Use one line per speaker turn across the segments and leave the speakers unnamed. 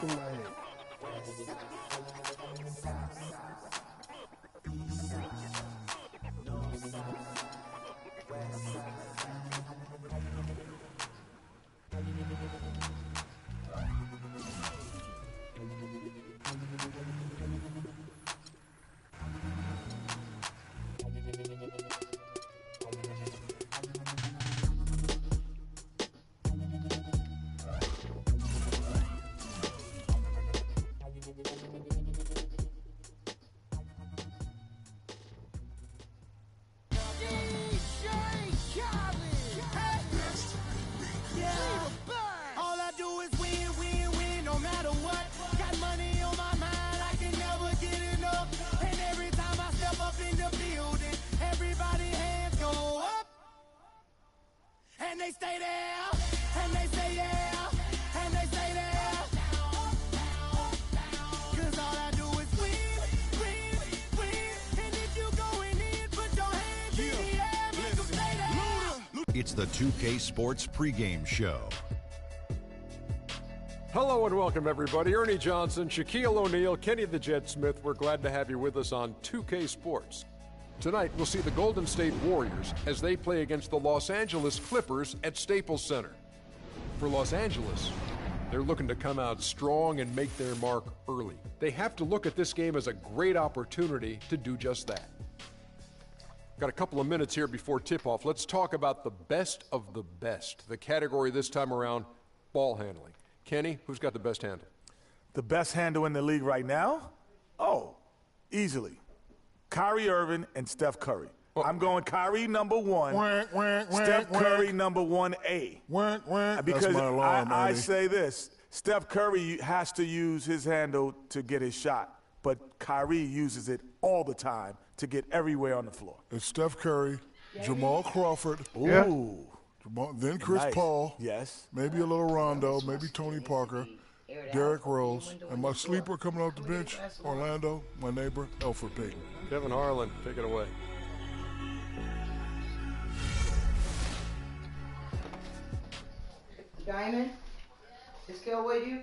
in my head.
They stay there, and they say yeah, and they stay there. Cause all I do is win, win, win. And if you going in, put your hands in the air, make them stay there.
It's the 2K Sports pregame show.
Hello and welcome, everybody. Ernie Johnson, Shaquille O'Neal, Kenny the Jet Smith. We're glad to have you with us on 2K Sports. Tonight, we'll see the Golden State Warriors as they play against the Los Angeles Clippers at Staples Center. For Los Angeles, they're looking to come out strong and make their mark early. They have to look at this game as a great opportunity to do just that. Got a couple of minutes here before tip-off. Let's talk about the best of the best. The category this time around, ball handling. Kenny, who's got the best handle?
The best handle in the league right now? Oh, easily. Kyrie Irving and Steph Curry.
Oh.
I'm going Kyrie number one, Steph Curry number 1A. Because
That's my alarm,
I
Ernie.
say this, Steph Curry has to use his handle to get his shot, but Kyrie uses it all the time to get everywhere on the floor.
It's Steph Curry, Jamal Crawford,
Ooh.
then Chris
Nice.
Paul,
Yes.
maybe a little Rondo, maybe Tony Parker, Derrick Rose, and my sleeper coming off the bench, Orlando, my neighbor, Elfrid Payton.
Kevin Harlan, take it away.
Diamond, is Kel with you?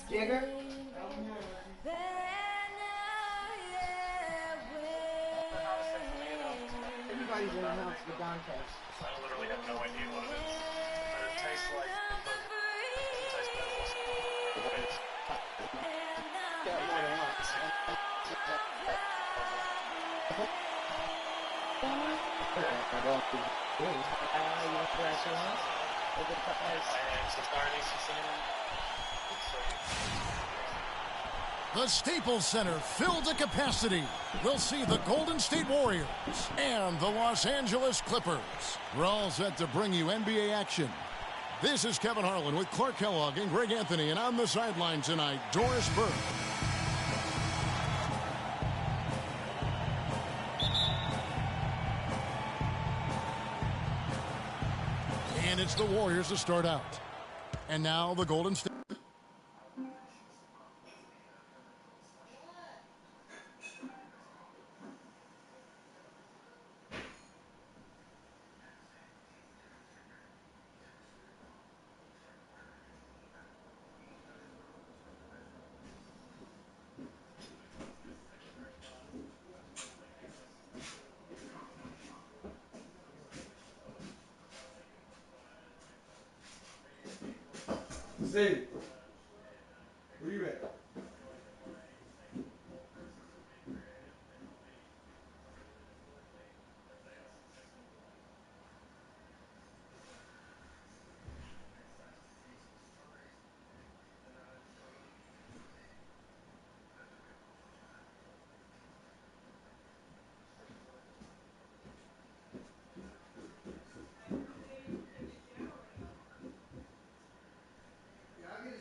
Jigger? Everybody's in the house with Dante.
I literally have no idea what it is. But it tastes like it tastes
The Staples Center filled to capacity. We'll see the Golden State Warriors and the Los Angeles Clippers. We're all set to bring you NBA action. This is Kevin Harlan with Clark Kellogg and Greg Anthony, and on the sideline tonight, Doris Burke. And it's the Warriors to start out. And now the Golden State.
Steve, where you at? Yeah, I get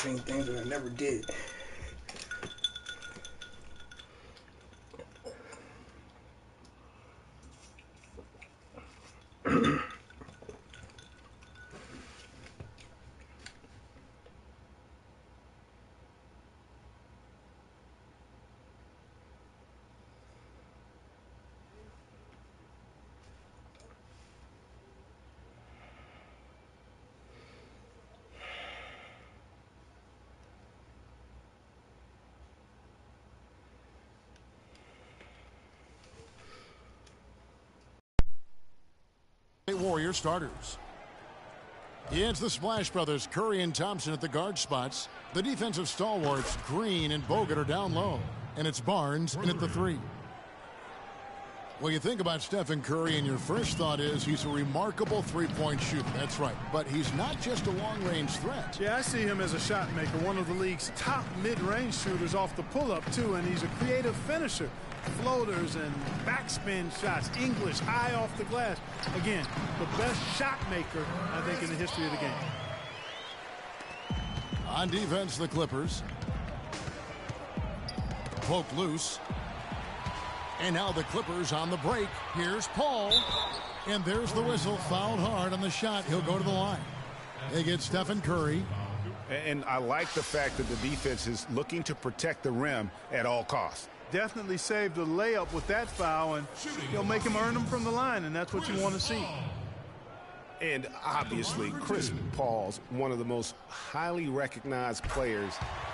seen things that I never did.
Warrior starters. It's the Splash Brothers, Curry and Thompson at the guard spots. The defensive stalwarts, Green and Bogut, are down low. And it's Barnes in at the 3. Well, you think about Stephen Curry, and your first thought is he's a remarkable three-point shooter. That's right. But he's not just a long-range threat.
Yeah, I see him as a shot maker, one of the league's top mid-range shooters off the pull-up, too, and he's a creative finisher. Floaters and backspin shots, English, high off the glass. Again, the best shot maker, I think, in the history of the game.
On defense, the Clippers. Poke loose. And now the Clippers on the break. Here's Paul. And there's the whistle. Fouled hard on the shot. He'll go to the line. They get Stephen Curry.
And I like the fact that the defense is looking to protect the rim at all costs.
Definitely saved a layup with that foul, and he'll make him earn them from the line, and that's what you want to see.
And obviously, Chris Paul's one of the most highly recognized players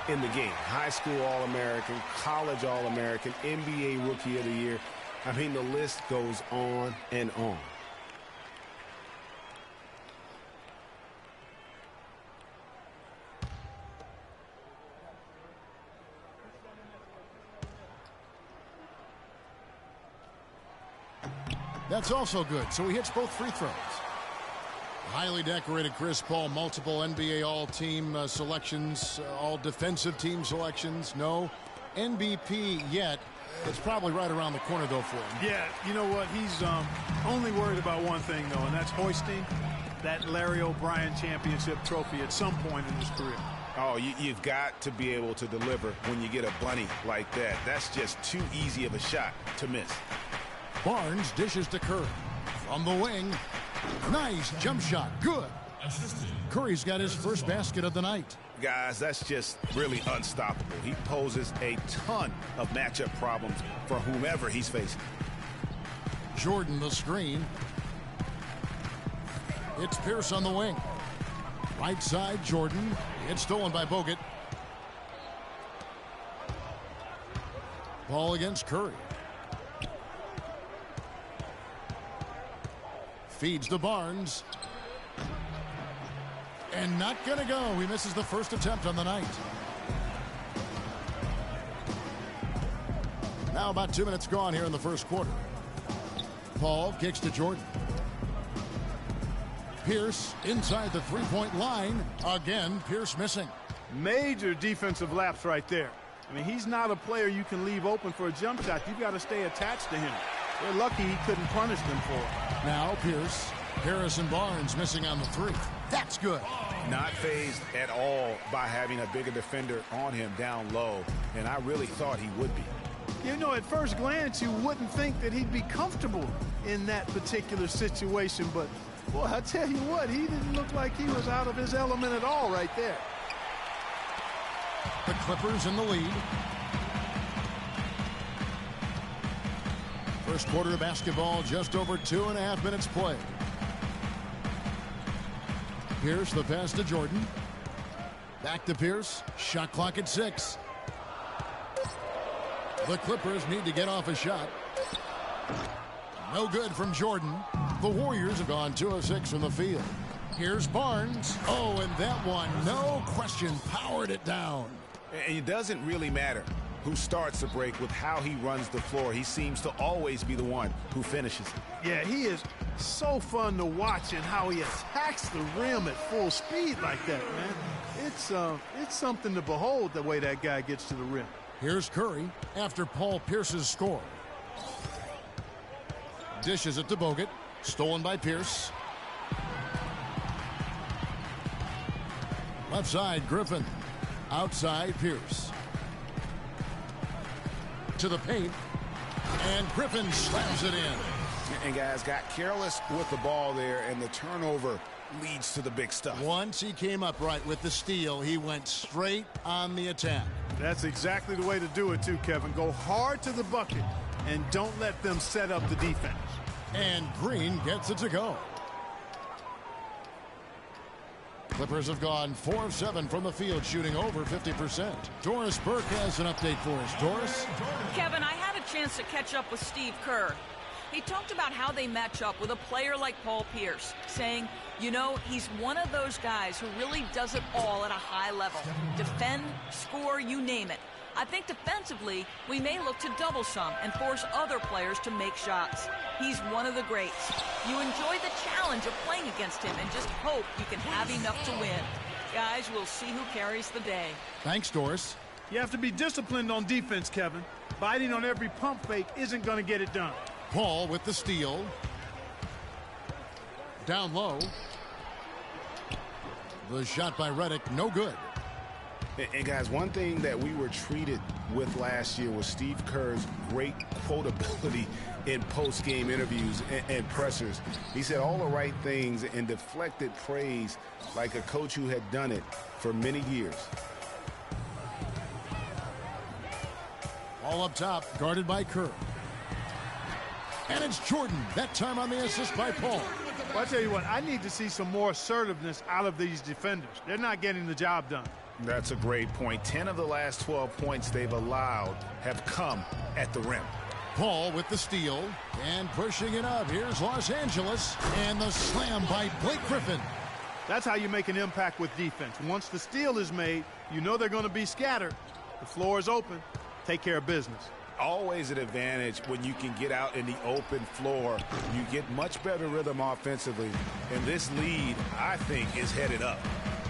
in the game. High school All-American, college All-American, NBA Rookie of the Year. I mean, the list goes on and on.
That's also good, so he hits both free throws. Highly decorated Chris Paul, multiple NBA All-Team selections, all defensive team selections. No MVP yet. It's probably right around the corner, though, for him.
Yeah, you know what? He's only worried about one thing, though, and that's hoisting that Larry O'Brien championship trophy at some point in his career.
Oh, you've got to be able to deliver when you get a bunny like that. That's just too easy of a shot to miss.
Barnes dishes to Curry. From the wing. Nice jump shot. Good. Curry's got his first basket of the night.
Guys, that's just really unstoppable. He poses a ton of matchup problems for whomever he's facing.
Jordan the screen. It's Pierce on the wing. Right side, Jordan. It's stolen by Bogut. Ball against Curry. Feeds to Barnes. And not going to go. He misses the first attempt on the night. Now about 2 minutes gone here in the first quarter. Paul kicks to Jordan. Pierce inside the three-point line. Again, Pierce missing.
Major defensive lapse right there. I mean, he's not a player you can leave open for a jump shot. You've got to stay attached to him. They're lucky he couldn't punish them for it.
Now Pierce. Harrison Barnes missing on the 3. That's good.
Not fazed at all by having a bigger defender on him down low, and I really thought he would be.
You know, at first glance, you wouldn't think that he'd be comfortable in that particular situation, but, boy, I tell you what, he didn't look like he was out of his element at all right there.
The Clippers in the lead. First quarter of basketball, just over 2.5 minutes played. Pierce, the pass to Jordan. Back to Pierce. Shot clock at 6. The Clippers need to get off a shot. No good from Jordan. The Warriors have gone 2 of 6 from the field. Here's Barnes. Oh, and that one, no question, powered it down.
And it doesn't really matter who starts the break with how he runs the floor. He seems to always be the one who finishes it.
Yeah, he is so fun to watch, and how he attacks the rim at full speed like that, man. It's something to behold, the way that guy gets to the rim.
Here's Curry after Paul Pierce's score. Dishes it to Bogut. Stolen by Pierce. Left side, Griffin. Outside Pierce. To the paint. And Griffin slams it in.
And guys got careless with the ball there, and the turnover leads to the big stuff.
Once he came up right with the steal, he went straight on the attack.
That's exactly the way to do it too, Kevin. Go hard to the bucket and don't let them set up the defense.
And Green gets it to go. Clippers have gone 4 of 7 from the field, shooting over 50%. Doris Burke has an update for us. Doris?
Kevin, I had a chance to catch up with Steve Kerr. He talked about how they match up with a player like Paul Pierce, saying, you know, he's one of those guys who really does it all at a high level. Defend, score, you name it. I think defensively, we may look to double some and force other players to make shots. He's one of the greats. You enjoy the challenge of playing against him and just hope you can have enough to win. Guys, we'll see who carries the day.
Thanks, Doris.
You have to be disciplined on defense, Kevin. Biting on every pump fake isn't going to get it done.
Paul with the steal. Down low. The shot by Redick, no good.
And guys, one thing that we were treated with last year was Steve Kerr's great quotability in post-game interviews and pressers. He said all the right things and deflected praise like a coach who had done it for many years.
All up top, guarded by Kerr. And it's Jordan, that time on the assist by Paul.
Well, I tell you what, I need to see some more assertiveness out of these defenders. They're not getting the job done.
That's a great point. 10 of the last 12 points they've allowed have come at the rim.
Paul with the steal and pushing it up. Here's Los Angeles and the slam by Blake Griffin.
That's how you make an impact with defense. Once the steal is made, you know they're going to be scattered. The floor is open. Take care of business.
Always an advantage when you can get out in the open floor. You get much better rhythm offensively. And this lead, I think, is headed up.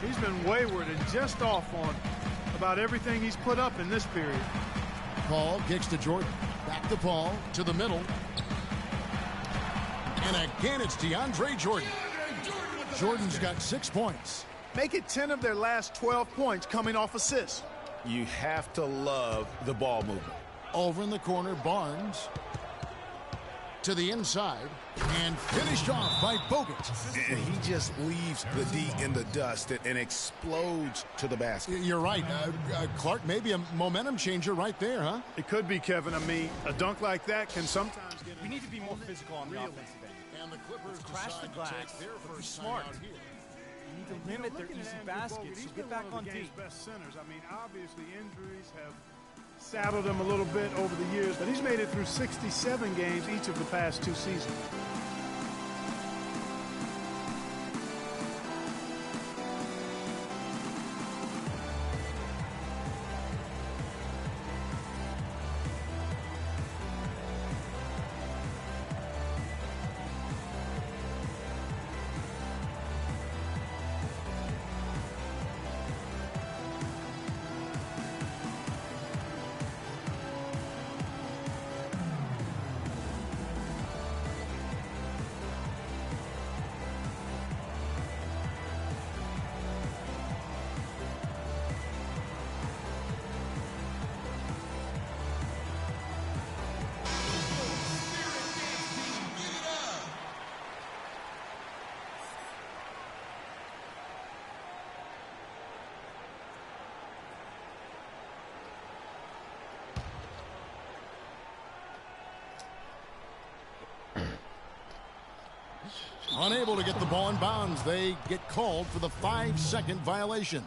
He's been wayward and just off on about everything he's put up in this period.
Paul kicks to Jordan. Back to Paul, to the middle. And again, it's DeAndre Jordan. Jordan's got 6 points.
Make it 10 of their last 12 points coming off assists.
You have to love the ball movement.
Over in the corner, Barnes. To the inside. And finished off by Bogut.
And he just leaves the D in the dust and explodes to the basket.
You're right. Clark, maybe a momentum changer right there, huh?
It could be, Kevin. I mean, a dunk like that can sometimes get...
We need to be more physical on the offensive end.
And the Clippers
crash the glass. Be smart. You need to limit their easy baskets. So get back on D.
Best centers. I mean, obviously injuries have saddled him a little bit over the years, but he's made it through 67 games each of the past 2 seasons.
Unable to get the ball in bounds. They get called for the 5-second violation.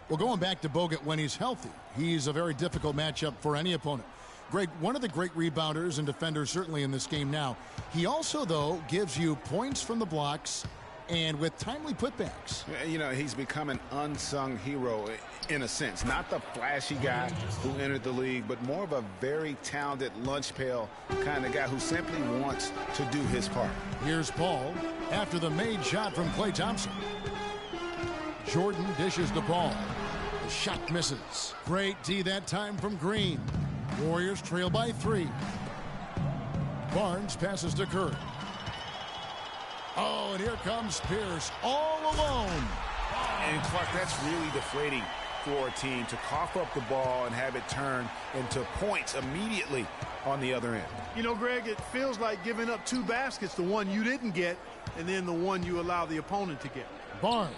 Well, going back to Bogut when he's healthy, he's a very difficult matchup for any opponent. Greg, one of the great rebounders and defenders certainly in this game now. He also, though, gives you points from the blocks and with timely putbacks.
You know, he's become an unsung hero in a sense. Not the flashy guy who entered the league, but more of a very talented lunch pail kind of guy who simply wants to do his part.
Here's Paul after the made shot from Klay Thompson. Jordan dishes the ball. The shot misses. Great D that time from Green. Warriors trail by 3. Barnes passes to Kerr. Oh, and here comes Pierce all alone.
And Clark, that's really deflating for a team to cough up the ball and have it turn into points immediately on the other end.
You know, Greg, it feels like giving up 2 baskets, the one you didn't get, and then the one you allow the opponent to get.
Barnes.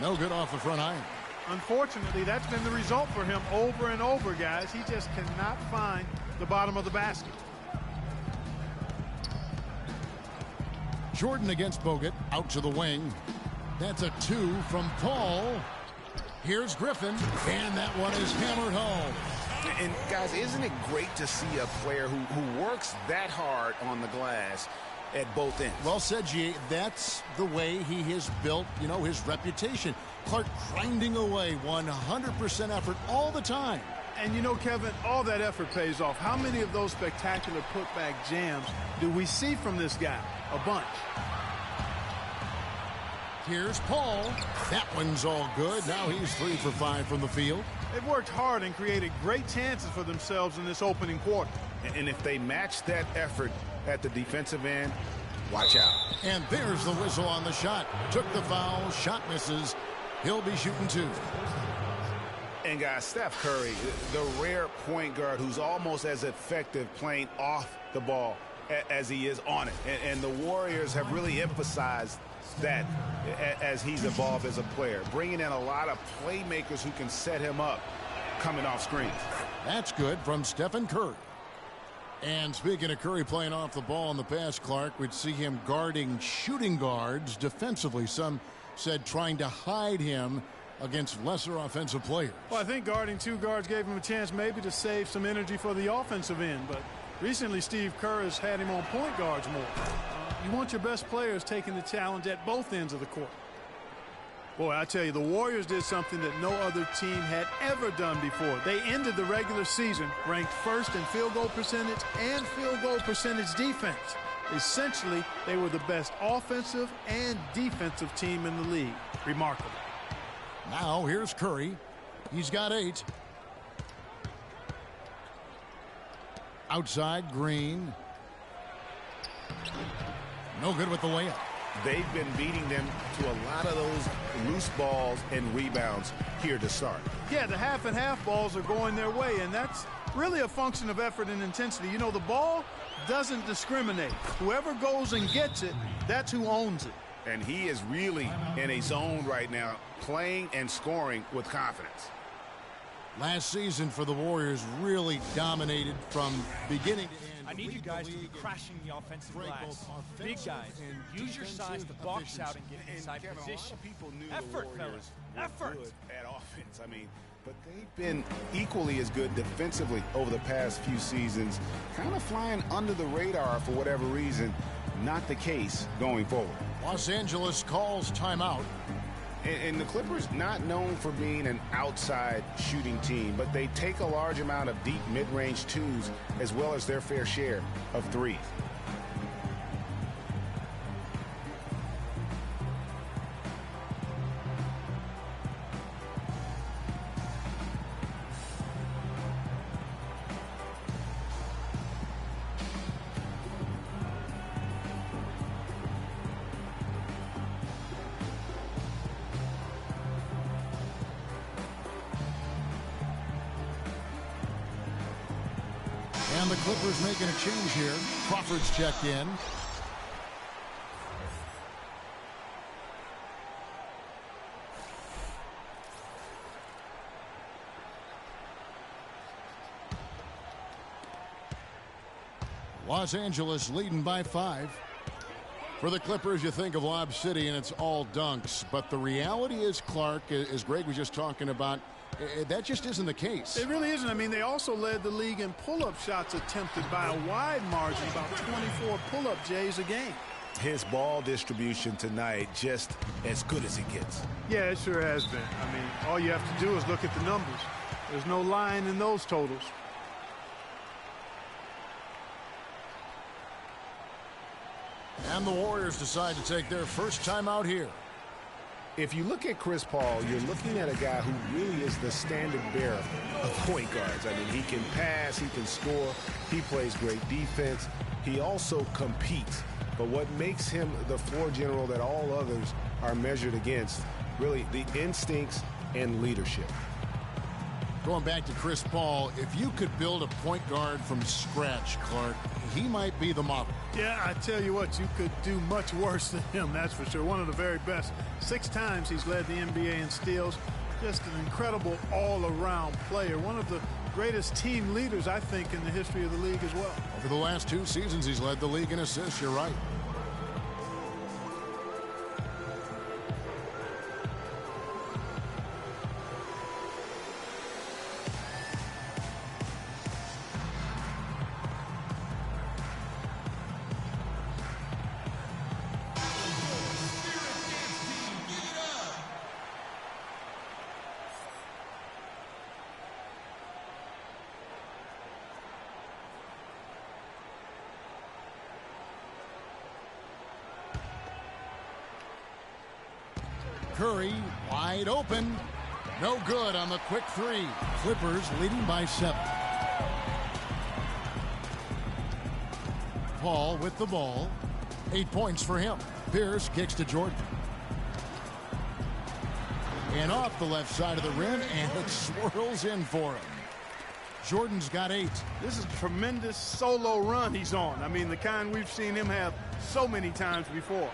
No good off the front iron.
Unfortunately, that's been the result for him over and over, guys. He just cannot find the bottom of the basket.
Jordan against Bogut, out to the wing. That's a 2 from Paul. Here's Griffin, and that one is hammered home.
And guys, isn't it great to see a player who works that hard on the glass at both ends?
Well said, G. That's the way he has built, you know, his reputation. Clark grinding away, 100% effort all the time.
And you know, Kevin, all that effort pays off. How many of those spectacular putback jams do we see from this guy? A bunch.
Here's Paul. That one's all good. Now he's 3 for 5 from the field.
They've worked hard and created great chances for themselves in this opening quarter.
And if they match that effort at the defensive end, watch out.
And there's the whistle on the shot. Took the foul. Shot misses. He'll be shooting 2.
And guys, Steph Curry, the rare point guard who's almost as effective playing off the ball as he is on it. And the Warriors have really emphasized that as he's evolved as a player, bringing in a lot of playmakers who can set him up coming off screens.
That's good from Stephen Curry. And speaking of Curry playing off the ball in the past, Clark, we'd see him guarding shooting guards defensively. Some said trying to hide him against lesser offensive players.
Well, I think guarding 2 guards gave him a chance maybe to save some energy for the offensive end, but recently Steve Kerr has had him on point guards more. You want your best players taking the challenge at both ends of the court. Boy, I tell you, the Warriors did something that no other team had ever done before. They ended the regular season ranked first in field goal percentage and field goal percentage defense. Essentially, they were the best offensive and defensive team in the league. Remarkable.
Now here's Curry. He's got 8. Outside, Green. No good with the layup.
They've been beating them to a lot of those loose balls and rebounds here to start.
Yeah, the half and half balls are going their way, and that's really a function of effort and intensity. You know, the ball doesn't discriminate. Whoever goes and gets it, that's who owns it.
And he is really in a zone right now, playing and scoring with confidence.
Last season for the Warriors really dominated from beginning to end.
I need you guys to be crashing the offensive glass. Big guys, use your size to box out and get inside position.
People knew
Effort,
the Warriors
fellas.
were
Effort.
good at offense. I mean, but they've been equally as good defensively over the past few seasons, kind of flying under the radar for whatever reason. Not the case going forward.
Los Angeles calls timeout.
And the Clippers, not known for being an outside shooting team, but they take a large amount of deep mid-range 2s as well as their fair share of 3s.
And the Clippers making a change here. Crawford's checked in. Los Angeles leading by 5. For the Clippers, you think of Lob City and it's all dunks. But the reality is, Clark, as Greg was just talking about, that just isn't the case.
It really isn't. I mean, they also led the league in pull-up shots attempted by a wide margin, about 24 pull-up Jays a game.
His ball distribution tonight just as good as it gets.
Yeah, it sure has been. I mean, all you have to do is look at the numbers. There's no line in those totals.
And the Warriors decide to take their first time out here.
If you look at Chris Paul, you're looking at a guy who really is the standard bearer of point guards. I mean, he can pass, he can score, he plays great defense. He also competes. But what makes him the floor general that all others are measured against really the instincts and leadership.
Going back to Chris Paul, if you could build a point guard from scratch, Clark, he might be the model.
Yeah, I tell you what, you could do much worse than him, that's for sure. One of the very best. 6 times he's led the NBA in steals. Just an incredible all-around player. One of the greatest team leaders, I think, in the history of the league as well.
Over the last 2 seasons, he's led the league in assists. You're right. Curry wide open. No good on the quick 3. Clippers leading by 7. Paul with the ball. 8 points for him. Pierce kicks to Jordan. And off the left side of the rim, and it swirls in for him. Jordan's got 8.
This is a tremendous solo run he's on. I mean, the kind we've seen him have so many times before.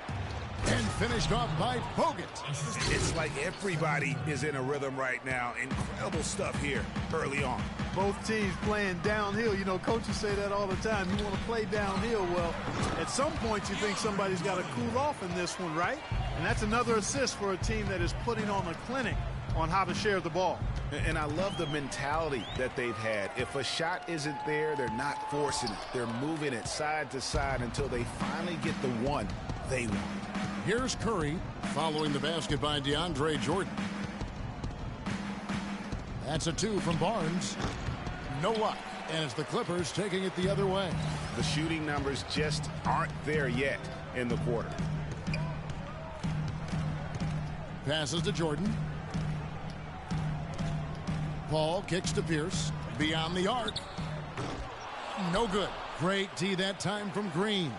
And finished off by Bogut.
It's like everybody is in a rhythm right now. Incredible stuff here early on.
Both teams playing downhill. You know, coaches say that all the time. You want to play downhill. Well, at some point you think somebody's got to cool off in this one, right? And that's another assist for a team that is putting on a clinic on how to share the ball.
And I love the mentality that they've had. If a shot isn't there, they're not forcing it. They're moving it side to side until they finally get the one they want.
Here's Curry following the basket by DeAndre Jordan. That's a 2 from Barnes. No luck. And it's the Clippers taking it the other way.
The shooting numbers just aren't there yet in the quarter.
Passes to Jordan. Paul kicks to Pierce. Beyond the arc. No good. Great D that time from Green.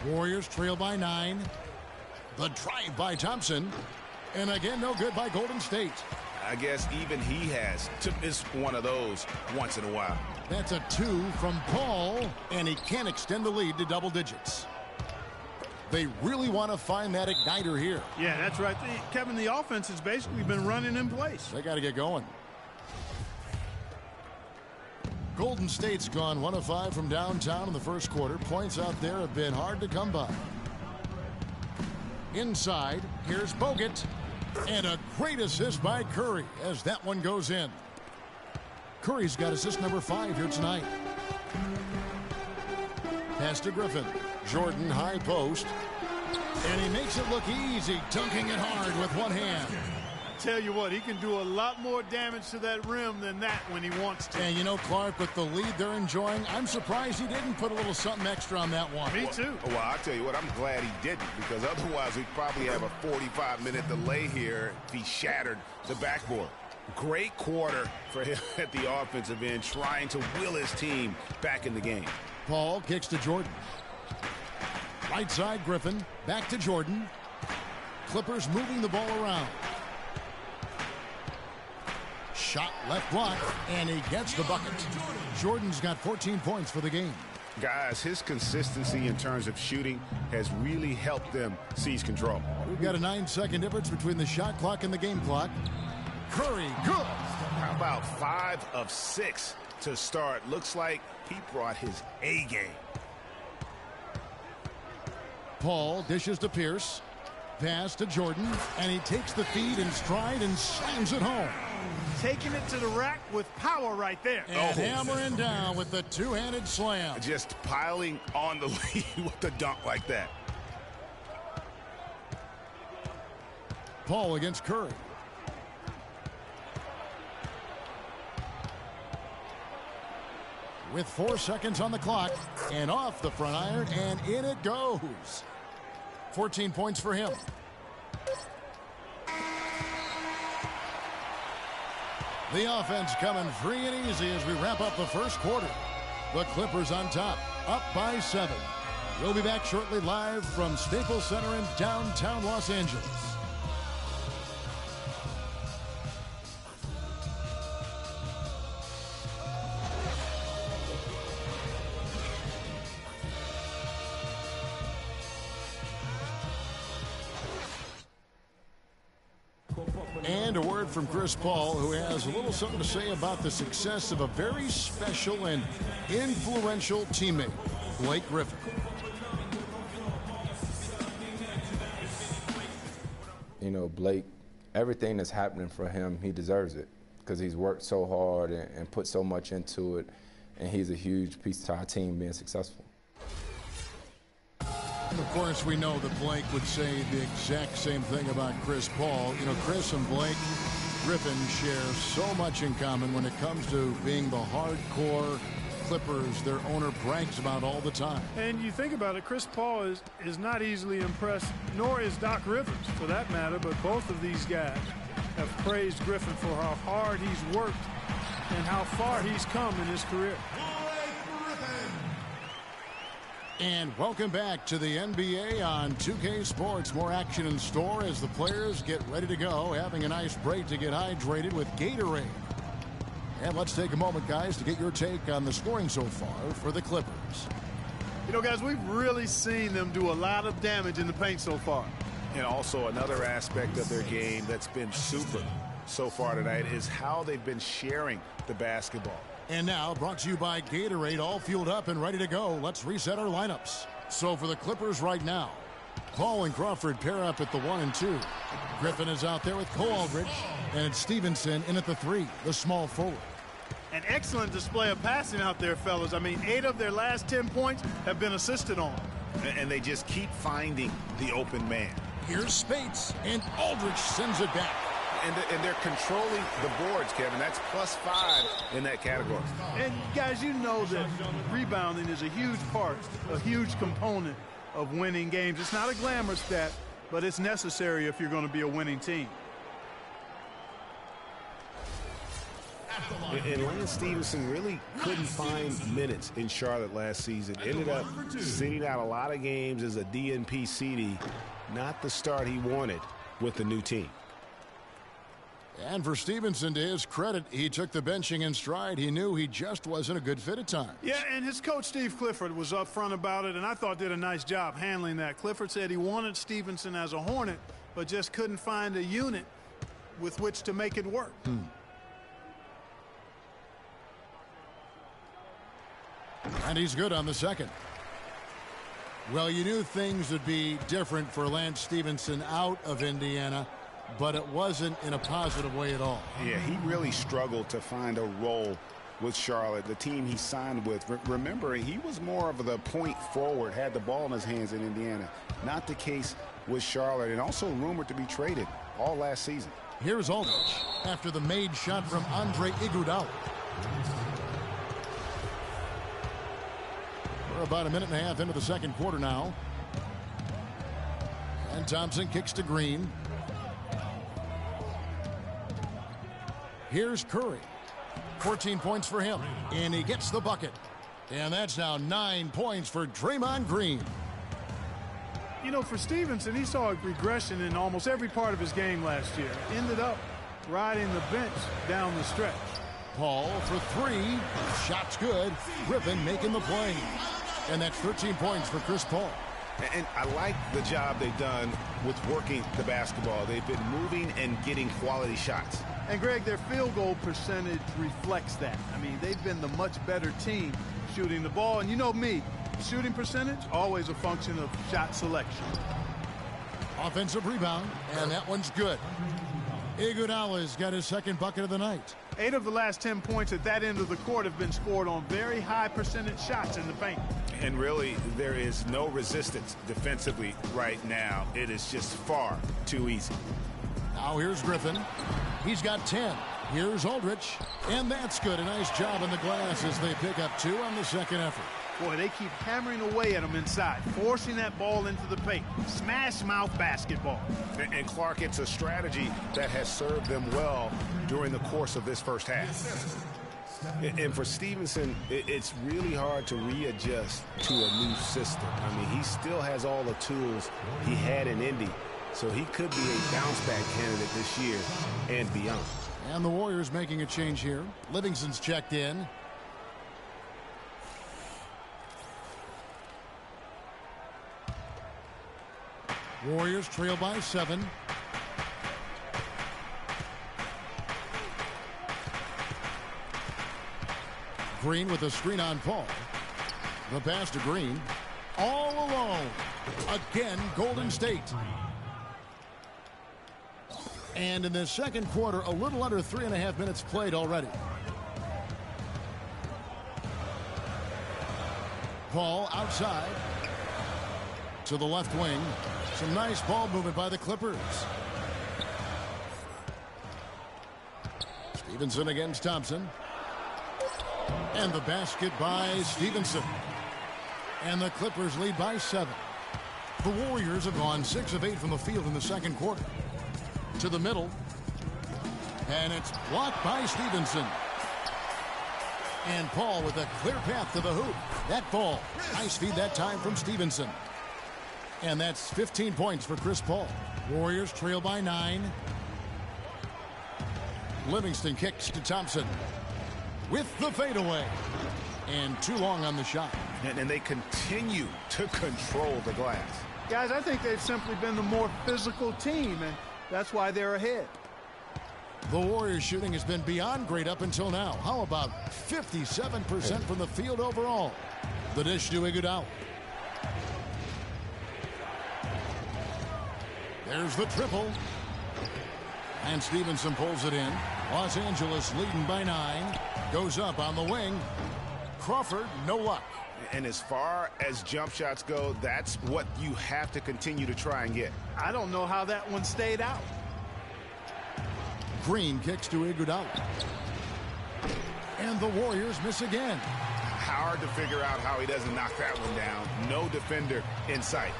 Warriors trail by 9. The drive by Thompson. And again, no good by Golden State.
I guess even he has to miss one of those once in a while.
That's a 2 from Paul, and he can't extend the lead to double digits. They really want to find that igniter here.
Yeah, that's right. Kevin, the offense has basically been running in place.
They got to get going. Golden State's gone 1 of 5 from downtown in the first quarter. Points out there have been hard to come by. Inside, here's Bogut. And a great assist by Curry as that one goes in. Curry's got assist number 5 here tonight. Pass to Griffin. Jordan high post. And he makes it look easy, dunking it hard with one hand.
Tell you what, he can do a lot more damage to that rim than that when he wants to.
And you know, Clark, with the lead they're enjoying, I'm surprised he didn't put a little something extra on that one.
Me too.
Well, I'll tell you what, I'm glad he didn't, because otherwise we'd probably have a 45-minute delay here if he shattered the backboard. Great quarter for him at the offensive end, trying to will his team back in the game.
Paul kicks to Jordan. Right side, Griffin. Back to Jordan. Clippers moving the ball around. Shot left block, and he gets the bucket. Jordan's got 14 points for the game.
Guys, his consistency in terms of shooting has really helped them seize control.
We've got a 9-second difference between the shot clock and the game clock. Curry, good.
How about 5 of 6 to start? Looks like he brought his A game.
Paul dishes to Pierce. Pass to Jordan, and he takes the feed in stride and slams it home.
Taking it to the rack with power right there.
And hammering down with the two-handed slam.
Just piling on the lead with a dunk like that.
Paul against Curry. With 4 seconds on the clock, and off the front iron, and in it goes. 14 points for him. The offense coming free and easy as we wrap up the first quarter. The Clippers on top, up by 7. We'll be back shortly live from Staples Center in downtown Los Angeles. And a word from Chris Paul, who has a little something to say about the success of a very special and influential teammate, Blake Griffin.
You know, Blake, everything that's happening for him, he deserves it because he's worked so hard and put so much into it, and he's a huge piece to our team being successful.
Of course, we know that Blake would say the exact same thing about Chris Paul. You know, Chris and Blake Griffin share so much in common when it comes to being the hardcore Clippers their owner brags about all the time.
And you think about it, Chris Paul is not easily impressed, nor is Doc Rivers, for that matter, but both of these guys have praised Griffin for how hard he's worked and how far he's come in his career.
And welcome back to the NBA on 2K Sports. More action in store as the players get ready to go, having a nice break to get hydrated with Gatorade. And let's take a moment, guys, to get your take on the scoring so far for the Clippers.
You know, guys, we've really seen them do a lot of damage in the paint so far.
And also another aspect of their game that's been super so far tonight is how they've been sharing the basketball.
And now, brought to you by Gatorade, all fueled up and ready to go. Let's reset our lineups. So for the Clippers right now, Paul and Crawford pair up at the 1 and 2. Griffin is out there with Cole Aldridge, and it's Stevenson in at the 3, the small forward.
An excellent display of passing out there, fellas. I mean, 8 of their last 10 points have been assisted on.
And they just keep finding the open man.
Here's Spates, and Aldridge sends it back.
And they're controlling the boards, Kevin. That's +5 in that category.
And, guys, you know that rebounding is a huge part, a huge component of winning games. It's not a glamour stat, but it's necessary if you're going to be a winning team.
And Lance Stevenson really couldn't find minutes in Charlotte last season. Ended up sitting out a lot of games as a DNP CD. Not the start he wanted with the new team.
And for Stevenson, to his credit, he took the benching in stride. He knew he just wasn't a good fit at times.
Yeah, and his coach, Steve Clifford, was upfront about it, and I thought did a nice job handling that. Clifford said he wanted Stevenson as a Hornet, but just couldn't find a unit with which to make it work.
And he's good on the second. Well, you knew things would be different for Lance Stevenson out of Indiana, but it wasn't in a positive way at all.
Yeah, he really struggled to find a role with Charlotte, the team he signed with. Remember, he was more of the point forward, had the ball in his hands in Indiana. Not the case with Charlotte, and also rumored to be traded all last season.
Here's Aldridge after the made shot from Andre Iguodala. We're about a minute and a half into the second quarter now. And Thompson kicks to Green. Here's Curry. 14 points for him. And he gets the bucket. And that's now 9 points for Draymond Green.
You know, for Stevenson, he saw a regression in almost every part of his game last year. Ended up riding the bench down the stretch.
Paul for 3. Shot's good. Griffin making the play. And that's 13 points for Chris Paul.
And I like the job they've done with working the basketball. They've been moving and getting quality shots.
And, Greg, their field goal percentage reflects that. I mean, they've been the much better team shooting the ball. And you know me, shooting percentage, always a function of shot selection.
Offensive rebound, and that one's good. Iguodala's got his second bucket of the night.
8 of the last 10 points at that end of the court have been scored on very high percentage shots in the paint.
And really, there is no resistance defensively right now. It is just far too easy.
Now here's Griffin. He's got 10. Here's Aldridge. And that's good. A nice job in the glass as they pick up 2 on the second effort.
Boy, they keep hammering away at him inside, forcing that ball into the paint. Smash mouth basketball.
And Clark, it's a strategy that has served them well during the course of this first half. And for Stevenson, it's really hard to readjust to a new system. I mean, he still has all the tools he had in Indy, so he could be a bounce-back candidate this year and beyond.
And the Warriors making a change here. Livingston's checked in. Warriors trail by 7. Green with a screen on Paul. The pass to Green. All alone. Again, Golden State. And in the second quarter, a little under 3.5 minutes played already. Paul outside to the left wing. Some nice ball movement by the Clippers. Stevenson against Thompson. And the basket by Stevenson. And the Clippers lead by 7. The Warriors have gone 6 of 8 from the field in the second quarter. To the middle. And it's blocked by Stevenson. And Paul with a clear path to the hoop. That ball. Nice feed that time from Stevenson. And that's 15 points for Chris Paul. Warriors trail by 9. Livingston kicks to Thompson. With the fadeaway. And too long on the shot.
And they continue to control the glass.
Guys, I think they've simply been the more physical team, and that's why they're ahead.
The Warriors shooting has been beyond great up until now. How about 57% from the field overall? The dish to Iguodala. There's the triple. And Stevenson pulls it in. Los Angeles leading by 9. Goes up on the wing. Crawford, no luck.
And as far as jump shots go, that's what you have to continue to try and get.
I don't know how that one stayed out.
Green kicks to Iguodala. And the Warriors miss again.
Hard to figure out how he doesn't knock that one down. No defender in sight.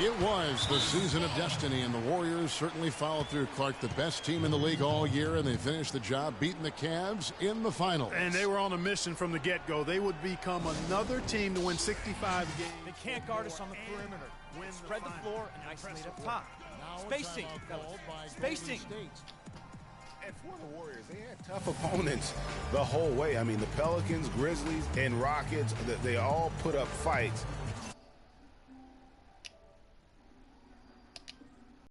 It was the season of destiny, and the Warriors certainly followed through. Clark, the best team in the league all year, and they finished the job beating the Cavs in the finals.
And they were on a mission from the get-go. They would become another team to win 65 games.
They can't guard us on the perimeter. Spread the floor and isolate up top. Spacing. Spacing.
And for the Warriors, they had tough opponents the whole way. I mean, the Pelicans, Grizzlies, and Rockets, they all put up fights.